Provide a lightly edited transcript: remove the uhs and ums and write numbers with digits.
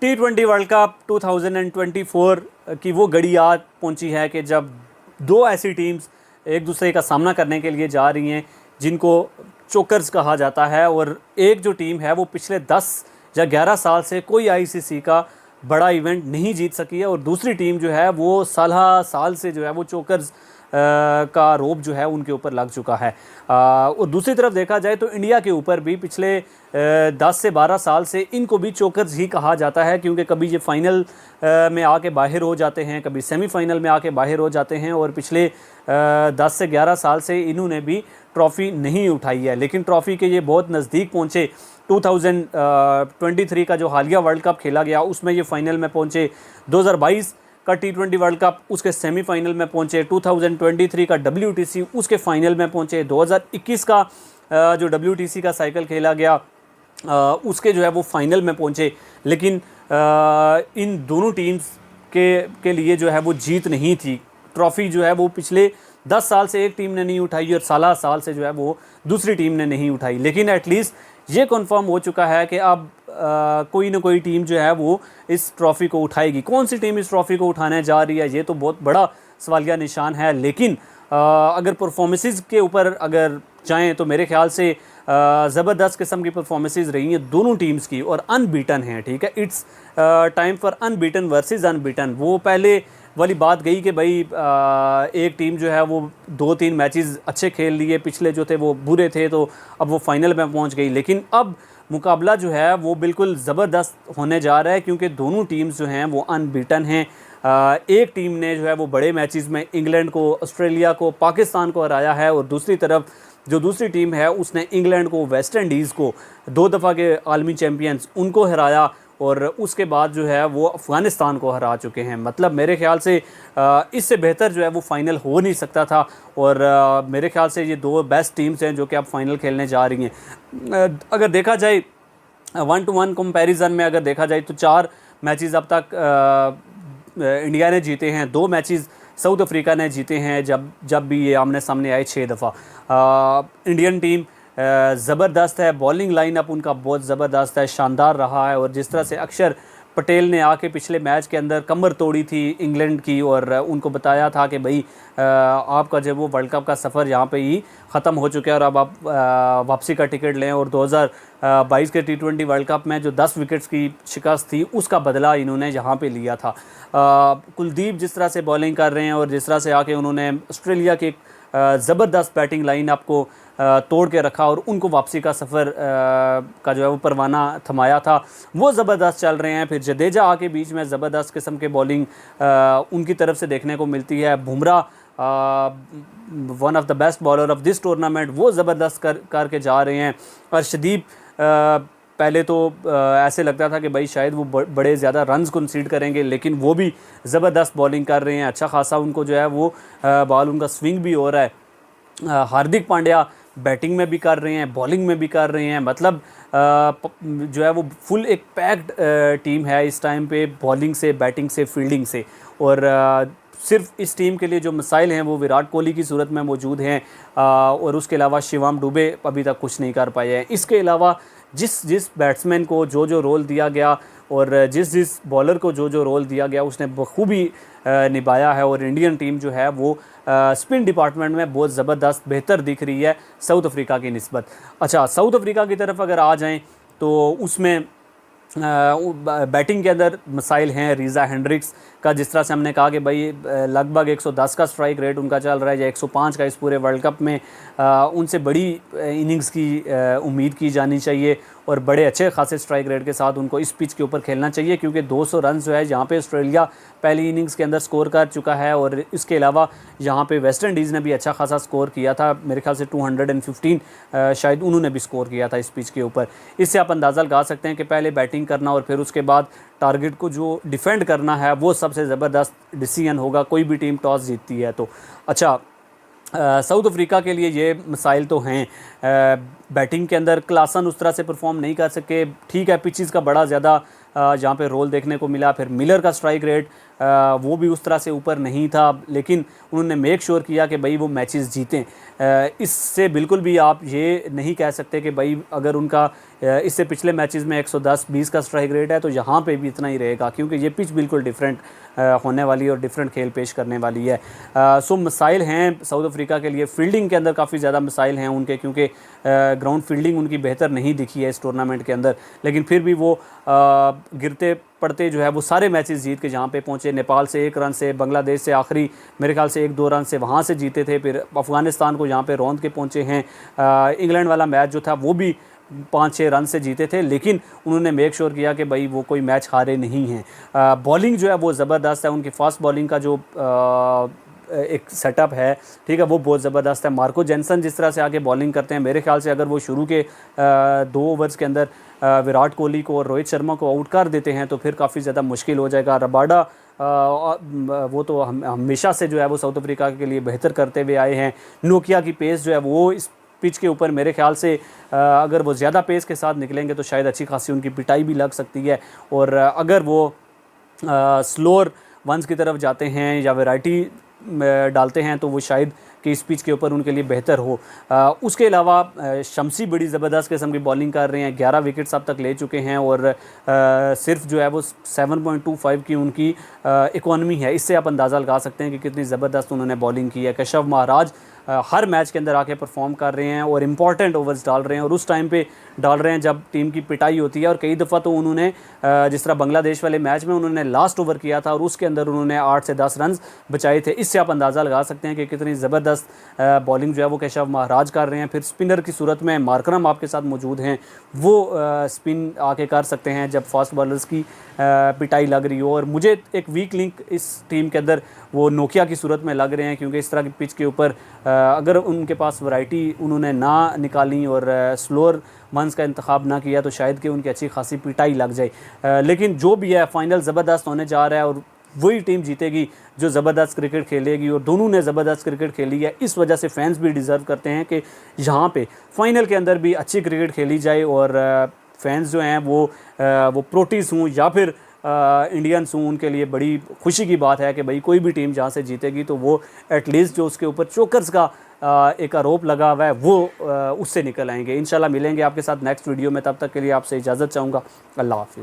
T20 world cup 2024 की वो घड़ी आ पहुंची है कि जब दो ऐसी टीम्स एक दूसरे का सामना करने के लिए जा रही हैं जिनको चोकर्स कहा जाता है। और एक जो टीम है वो पिछले 10 या 11 साल से कोई आईसीसी का बड़ा इवेंट नहीं जीत सकी है, और दूसरी टीम जो है वो साल से जो है वो चोकर्स का रोब जो है उनके ऊपर लग चुका है। और दूसरी तरफ देखा जाए तो इंडिया के ऊपर भी पिछले 10 से 12 साल से इनको भी चोकर्स ही कहा जाता है, क्योंकि कभी ये फाइनल में आके बाहर हो जाते हैं, कभी सेमीफाइनल में आके बाहर हो जाते हैं, और पिछले 10 से 11 साल से इन्होंने भी ट्रॉफ़ी नहीं उठाई है। लेकिन ट्रॉफ़ी के ये बहुत नज़दीक पहुँचे। 2023 का जो हालिया वर्ल्ड कप खेला गया उसमें ये फाइनल में पहुँचे। 2022 का T20 वर्ल्ड कप उसके सेमीफाइनल में पहुंचे। 2023 का WTC उसके फाइनल में पहुंचे। 2021 का जो WTC का साइकिल खेला गया उसके जो है वो फाइनल में पहुंचे। लेकिन इन दोनों टीम्स के लिए जो है वो जीत नहीं थी। ट्रॉफ़ी जो है वो पिछले 10 साल से एक टीम ने नहीं उठाई और 16 साल से जो है वो दूसरी टीम ने नहीं उठाई। लेकिन एटलीस्ट ये कंफर्म हो चुका है कि अब कोई ना कोई टीम जो है वो इस ट्रॉफ़ी को उठाएगी। कौन सी टीम इस ट्रॉफ़ी को उठाने जा रही है ये तो बहुत बड़ा सवालिया निशान है। लेकिन अगर परफॉर्मेंसेस के ऊपर अगर जाएं तो मेरे ख्याल से ज़बरदस्त किस्म की परफॉर्मेंसेस रही हैं दोनों टीम्स की, और अनबीटन हैं। ठीक है, it's time for unbeaten versus unbeaten. वो पहले वाली बात गई कि भाई एक टीम जो है वो 2-3 मैचेस अच्छे खेल लिए, पिछले जो थे वो बुरे थे, तो अब वो फाइनल में पहुंच गई। लेकिन अब मुकाबला जो है वो बिल्कुल ज़बरदस्त होने जा रहा है, क्योंकि दोनों टीम्स जो हैं वो अनबीटन हैं। एक टीम ने जो है वो बड़े मैचेस में इंग्लैंड को, ऑस्ट्रेलिया को, पाकिस्तान को हराया है, और दूसरी तरफ जो दूसरी टीम है उसने इंग्लैंड को, वेस्ट इंडीज़ को, 2 दफ़ा के आलमी चैम्पियंस उनको हराया, और उसके बाद जो है वो अफ़गानिस्तान को हरा चुके हैं। मतलब मेरे ख्याल से इससे बेहतर जो है वो फ़ाइनल हो नहीं सकता था। और मेरे ख्याल से ये 2 बेस्ट टीम्स हैं जो कि अब फाइनल खेलने जा रही हैं। अगर देखा जाए 1-to-1 कंपैरिजन में अगर देखा जाए तो 4 मैचेस अब तक इंडिया ने जीते हैं, 2 मैचेस साउथ अफ्रीका ने जीते हैं जब भी ये आमने सामने आए 6 दफ़ा। इंडियन टीम ज़बरदस्त है, बॉलिंग लाइनअप उनका बहुत ज़बरदस्त है, शानदार रहा है। और जिस तरह से अक्षर पटेल ने आके पिछले मैच के अंदर कमर तोड़ी थी इंग्लैंड की, और उनको बताया था कि भाई आपका जब वो वर्ल्ड कप का सफ़र यहाँ पे ही ख़त्म हो चुका है और अब आप वापसी का टिकट लें। और 2022 के T20 वर्ल्ड कप में जो 10 विकेट्स की शिकस्त थी उसका बदला इन्होंने यहाँ पे लिया था। कुलदीप जिस तरह से बॉलिंग कर रहे हैं और जिस तरह से आके उन्होंने ऑस्ट्रेलिया के ज़बरदस्त बैटिंग लाइन आपको तोड़ के रखा और उनको वापसी का सफ़र का जो है वो परवाना थमाया था, वो ज़बरदस्त चल रहे हैं। फिर जडेजा आके बीच में ज़बरदस्त किस्म के बॉलिंग उनकी तरफ से देखने को मिलती है। Bumrah one of the best bowler of this tournament, वो ज़बरदस्त करके जा रहे हैं। अर्शदीप पहले तो ऐसे लगता था कि भाई शायद वो बड़े ज़्यादा रन्स कंसीड करेंगे, लेकिन वो भी ज़बरदस्त बॉलिंग कर रहे हैं। अच्छा खासा उनको जो है वो बॉल उनका स्विंग भी हो रहा है। हार्दिक पांड्या बैटिंग में भी कर रहे हैं, बॉलिंग में भी कर रहे हैं। मतलब जो है वो फुल एक पैक्ड टीम है इस टाइम पे, बॉलिंग से, बैटिंग से, फील्डिंग से। और सिर्फ इस टीम के लिए जो मसाइल हैं वो विराट कोहली की सूरत में मौजूद हैं, और उसके अलावा शिवम दुबे अभी तक कुछ नहीं कर पाए हैं। इसके अलावा जिस बैट्समैन को जो रोल दिया गया और जिस बॉलर को जो रोल दिया गया उसने बखूबी निभाया है। और इंडियन टीम जो है वो स्पिन डिपार्टमेंट में बहुत ज़बरदस्त बेहतर दिख रही है साउथ अफ्रीका की निस्बत। अच्छा, साउथ अफ्रीका की तरफ अगर आ जाएं तो उसमें बैटिंग के अंदर मसाइल हैं। रीज़ा हेंड्रिक्स का जिस तरह से हमने कहा कि भाई लगभग 110 का स्ट्राइक रेट उनका चल रहा है या 105 का इस पूरे वर्ल्ड कप में, उनसे बड़ी इनिंग्स की उम्मीद की जानी चाहिए और बड़े अच्छे खासे स्ट्राइक रेट के साथ उनको इस पिच के ऊपर खेलना चाहिए, क्योंकि 200 रन जो है यहाँ पे ऑस्ट्रेलिया पहली इनिंग्स के अंदर स्कोर कर चुका है। और इसके अलावा यहाँ पे वेस्ट इंडीज़ ने भी अच्छा खासा स्कोर किया था, मेरे ख्याल से 215 शायद उन्होंने भी स्कोर किया था इस पिच के ऊपर। इससे आप अंदाज़ा लगा सकते हैं कि पहले बैटिंग करना और फिर उसके बाद टारगेट को जो डिफेंड करना है वो सबसे ज़बरदस्त डिसीजन होगा, कोई भी टीम टॉस जीतती है तो। अच्छा, साउथ अफ्रीका के लिए ये मसाइल तो हैं। बैटिंग के अंदर क्लासन उस तरह से परफॉर्म नहीं कर सके, ठीक है, पिचेस का बड़ा ज़्यादा जहाँ पे रोल देखने को मिला। फिर मिलर का स्ट्राइक रेट वो भी उस तरह से ऊपर नहीं था, लेकिन उन्होंने मेक श्योर किया कि भाई वो मैचेस जीतें। इससे बिल्कुल भी आप ये नहीं कह सकते कि भाई अगर उनका इससे पिछले मैचेस में 110-20 का स्ट्राइक रेट है, तो यहाँ पे भी इतना ही रहेगा क्योंकि ये पिच बिल्कुल डिफरेंट होने वाली है और डिफरेंट खेल पेश करने वाली है। सो मसाइल हैं साउथ अफ्रीका के लिए, फील्डिंग के अंदर काफ़ी ज़्यादा मसाइल हैं उनके, क्योंकि ग्राउंड फील्डिंग उनकी बेहतर नहीं दिखी है इस टूर्नामेंट के अंदर, लेकिन फिर भी वो गिरते पड़ते जो है वो सारे मैचेस जीत के जहाँ पे पहुँचे। नेपाल से 1 रन से, बांग्लादेश से आखिरी मेरे ख्याल से 1-2 रन से वहाँ से जीते थे, फिर अफ़गानिस्तान को यहाँ पे रौंद के पहुँचे हैं। इंग्लैंड वाला मैच जो था वो भी 5-6 रन से जीते थे, लेकिन उन्होंने मेक श्योर किया कि भाई वो कोई मैच हारे नहीं हैं। बॉलिंग जो है वो ज़बरदस्त है, उनकी फास्ट बॉलिंग का जो एक सेटअप है, ठीक है, वो बहुत ज़बरदस्त है। मार्को जेनसन जिस तरह से आके बॉलिंग करते हैं, मेरे ख्याल से अगर वो शुरू के 2 ओवर्स के अंदर विराट कोहली को और रोहित शर्मा को आउट कर देते हैं तो फिर काफ़ी ज़्यादा मुश्किल हो जाएगा। रबाडा वो तो हमेशा से जो है वो साउथ अफ्रीका के लिए बेहतर करते हुए आए हैं। नोकिया की पेस जो है वो इस पिच के ऊपर मेरे ख्याल से अगर वो ज़्यादा पेस के साथ निकलेंगे तो शायद अच्छी खासी उनकी पिटाई भी लग सकती है, और अगर वो स्लोअर वंस की तरफ जाते हैं या वैरायटी डालते हैं तो वो शायद कि इस पिच के ऊपर उनके लिए बेहतर हो। उसके अलावा शम्सी बड़ी ज़बरदस्त किस्म की बॉलिंग कर रहे हैं, 11 विकेट्स अब तक ले चुके हैं, और सिर्फ जो है वो 7.25 की उनकी इकॉनमी है। इससे आप अंदाज़ा लगा सकते हैं कि कितनी ज़बरदस्त उन्होंने बॉलिंग की है। कशव महाराज हर मैच के अंदर आके परफॉर्म कर रहे हैं और इम्पॉर्टेंट ओवर्स डाल रहे हैं, और उस टाइम पे डाल रहे हैं जब टीम की पिटाई होती है। और कई दफ़ा तो उन्होंने जिस तरह बांग्लादेश वाले मैच में उन्होंने लास्ट ओवर किया था और उसके अंदर उन्होंने 8 से 10 रन बचाए थे। इससे आप अंदाज़ा लगा सकते हैं कि कितनी ज़बरदस्त बॉलिंग जो है वो केशव महाराज कर रहे हैं। फिर स्पिनर की सूरत में मार्करम आपके साथ मौजूद हैं, वो स्पिन आके कर सकते हैं जब फास्ट बॉलर्स की पिटाई लग रही हो। और मुझे एक वीक लिंक इस टीम के अंदर वो नोकिया की सूरत में लग रहे हैं, क्योंकि इस तरह की पिच के ऊपर अगर उनके पास वैरायटी उन्होंने ना निकाली और स्लोअर वंस का इंतखाब ना किया तो शायद कि उनकी अच्छी खासी पिटाई लग जाए। लेकिन जो भी है फाइनल ज़बरदस्त होने जा रहा है और वही टीम जीतेगी जो ज़बरदस्त क्रिकेट खेलेगी, और दोनों ने ज़बरदस्त क्रिकेट खेली है। इस वजह से फैंस भी डिज़र्व करते हैं कि यहाँ पे फाइनल के अंदर भी अच्छी क्रिकेट खेली जाए, और फैंस जो हैं वो प्रोटीज हों या फिर इंडियंस हों, उनके लिए बड़ी खुशी की बात है कि भाई कोई भी टीम जहाँ से जीतेगी तो वो एटलीस्ट जो उसके ऊपर चोकर्स का एक आरोप लगा हुआ है वो उससे निकल आएंगे। इंशाल्लाह मिलेंगे आपके साथ नेक्स्ट वीडियो में, तब तक के लिए आपसे इजाज़त चाहूँगा। अल्लाह हाफिज़।